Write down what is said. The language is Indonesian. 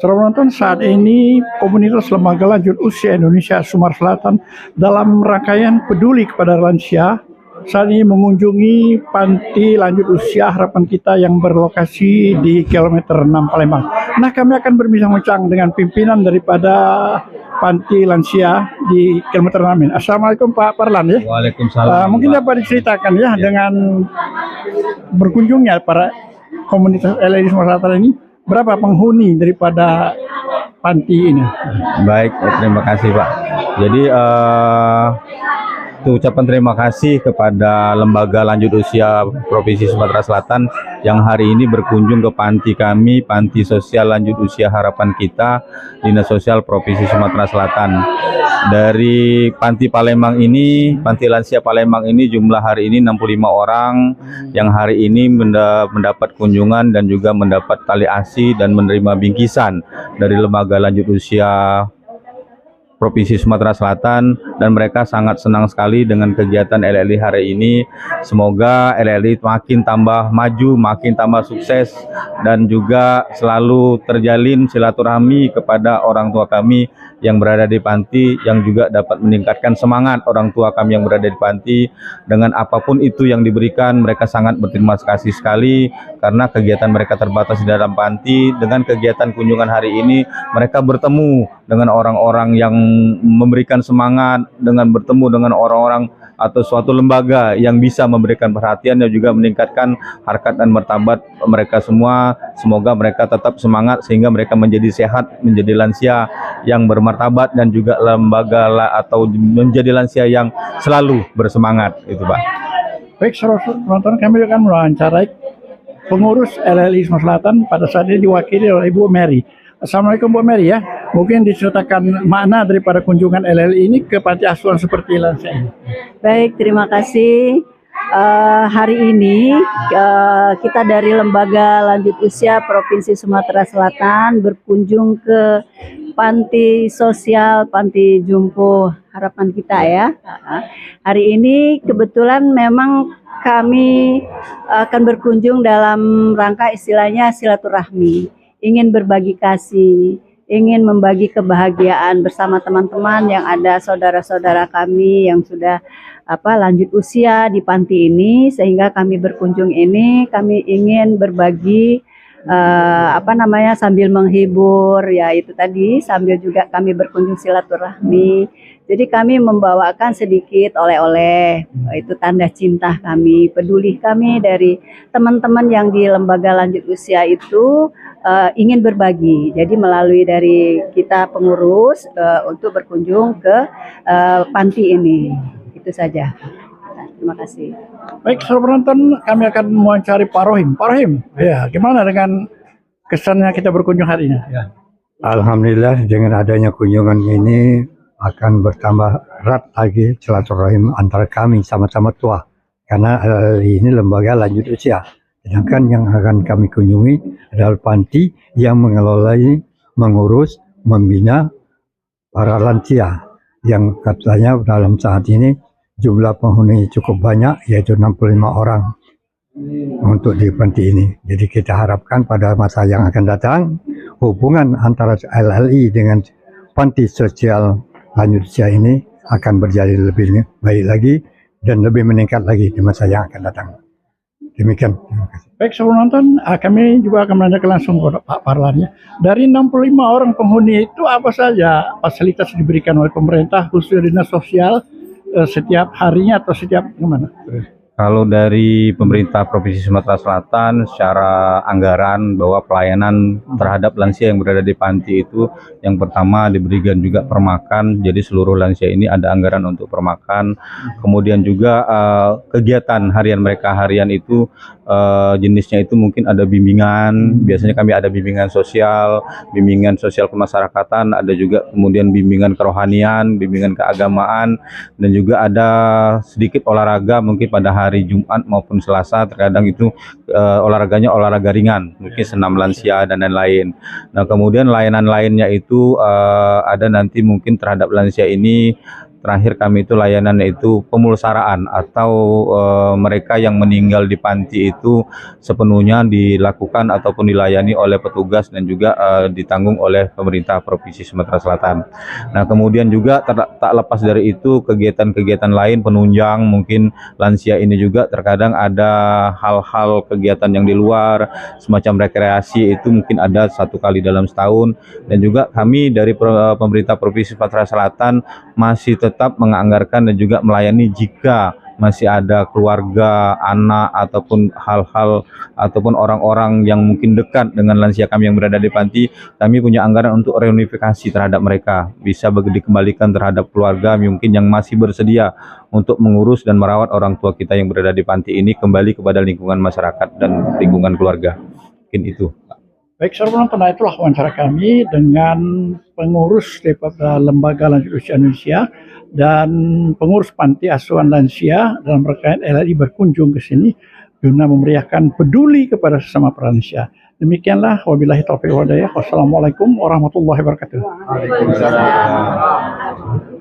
Saudara penonton, saat ini komunitas lembaga lanjut usia Indonesia Sumatera Selatan dalam rangkaian peduli kepada lansia saat ini mengunjungi panti lanjut usia Harapan Kita yang berlokasi di kilometer 6 Palembang. Nah, kami akan berbincang-bincang dengan pimpinan daripada panti lansia di kilometer 6 ini. Assalamualaikum Pak Parlan ya. Waalaikumsalam. Mungkin dapat diceritakan ya dengan berkunjungnya para komunitas LLI Sumatera Selatan ini, berapa penghuni daripada panti ini? Baik, terima kasih Pak. Jadi ucapan terima kasih kepada Lembaga Lanjut Usia Provinsi Sumatera Selatan yang hari ini berkunjung ke panti kami, Panti Sosial Lanjut Usia Harapan Kita, Dinas Sosial Provinsi Sumatera Selatan. Dari Panti Palembang ini, Panti Lansia Palembang ini jumlah hari ini 65 orang yang hari ini mendapat kunjungan dan juga mendapat tali asi dan menerima bingkisan dari Lembaga Lanjut Usia Provinsi Sumatera Selatan, dan mereka sangat senang sekali dengan kegiatan LLI hari ini. Semoga LLI makin tambah maju, makin tambah sukses, dan juga selalu terjalin silaturahmi kepada orang tua kami yang berada di panti, yang juga dapat meningkatkan semangat orang tua kami yang berada di panti. Dengan apapun itu yang diberikan, mereka sangat berterima kasih sekali karena kegiatan mereka terbatas di dalam panti. Dengan kegiatan kunjungan hari ini, mereka bertemu dengan orang-orang yang memberikan semangat, dengan bertemu dengan orang-orang atau suatu lembaga yang bisa memberikan perhatian dan juga meningkatkan harkat dan martabat mereka semua. Semoga mereka tetap semangat sehingga mereka menjadi sehat, menjadi lansia yang bermartabat, dan juga lembaga atau menjadi lansia yang selalu bersemangat, itu Pak. Baik, saudara penonton, kami akan mewawancarai pengurus LLI Sumatera Selatan pada saat ini diwakili oleh Ibu Mary. Assalamualaikum Bu Mary ya. Mungkin diceritakan makna daripada kunjungan LLI ini ke panti asuhan seperti lansia ini. Baik, terima kasih. Hari ini kita dari Lembaga Lanjut Usia Provinsi Sumatera Selatan berkunjung ke Panti Sosial Panti Jompo Harapan Kita ya. Hari ini kebetulan memang kami akan berkunjung dalam rangka istilahnya silaturahmi, ingin berbagi kasih, ingin membagi kebahagiaan bersama teman-teman yang ada, saudara-saudara kami yang sudah lanjut usia di panti ini, sehingga kami berkunjung ini, kami ingin berbagi sambil menghibur ya, itu tadi, sambil juga kami berkunjung silaturahmi. Jadi kami membawakan sedikit oleh-oleh, itu tanda cinta kami, peduli kami dari teman-teman yang di lembaga lanjut usia itu ingin berbagi. Jadi melalui dari kita pengurus untuk berkunjung ke panti ini. Itu saja. Terima kasih. Baik, saudara penonton, kami akan mewawancari Pak Rohim. Pak Rohim, ya, gimana dengan kesannya kita berkunjung hari ini? Ya. Alhamdulillah, dengan adanya kunjungan ini akan bertambah erat lagi silaturahim antara kami sama-sama tua, karena ini lembaga lanjut usia. Sedangkan yang akan kami kunjungi adalah panti yang mengelola, mengurus, membina para lansia yang katanya dalam saat ini jumlah penghuni cukup banyak, yaitu 65 orang untuk di panti ini. Jadi kita harapkan pada masa yang akan datang hubungan antara LLI dengan panti sosial lanjut usia ini akan berjalan lebih baik lagi dan lebih meningkat lagi di masa yang akan datang. Demikian. Terima kasih. Baik, sebelum nonton, kami juga akan menanyakan langsung kepada Pak Parlan ya. Dari 65 orang penghuni itu apa saja fasilitas diberikan oleh pemerintah khususnya dinas sosial setiap harinya atau setiap gimana? Kalau dari pemerintah Provinsi Sumatera Selatan secara anggaran bahwa pelayanan terhadap lansia yang berada di panti itu yang pertama diberikan juga permakan, jadi seluruh lansia ini ada anggaran untuk permakan. Kemudian juga kegiatan harian mereka harian itu jenisnya itu mungkin ada bimbingan, biasanya kami ada bimbingan sosial kemasyarakatan, ada juga kemudian bimbingan kerohanian, bimbingan keagamaan, dan juga ada sedikit olahraga mungkin pada hari Jumat maupun Selasa, terkadang itu olahraganya olahraga ringan, mungkin senam lansia dan lain-lain. Nah, kemudian layanan lainnya itu ada nanti mungkin terhadap lansia ini terakhir kami itu layanan itu pemulsaraan atau mereka yang meninggal di panti itu sepenuhnya dilakukan ataupun dilayani oleh petugas dan juga ditanggung oleh pemerintah Provinsi Sumatera Selatan. Nah, kemudian juga tak lepas dari itu kegiatan-kegiatan lain penunjang mungkin lansia ini juga terkadang ada hal-hal kegiatan yang di luar semacam rekreasi itu mungkin ada 1 kali dalam setahun, dan juga kami dari pemerintah Provinsi Sumatera Selatan masih tetap menganggarkan dan juga melayani jika masih ada keluarga, anak ataupun hal-hal ataupun orang-orang yang mungkin dekat dengan lansia kami yang berada di panti, kami punya anggaran untuk reunifikasi terhadap mereka, bisa dikembalikan terhadap keluarga mungkin yang masih bersedia untuk mengurus dan merawat orang tua kita yang berada di panti ini kembali kepada lingkungan masyarakat dan lingkungan keluarga. Mungkin itu. Baik, saudara penonton, itulah wawancara kami dengan pengurus daripada Lembaga Lanjut Usia Indonesia dan pengurus Panti Asuhan Lansia dalam rangkaian LLI berkunjung ke sini guna memeriahkan peduli kepada sesama lansia. Demikianlah, wabillahi taufiq wal hidayah. Wassalamualaikum warahmatullahi wabarakatuh. Waalaikumsalam.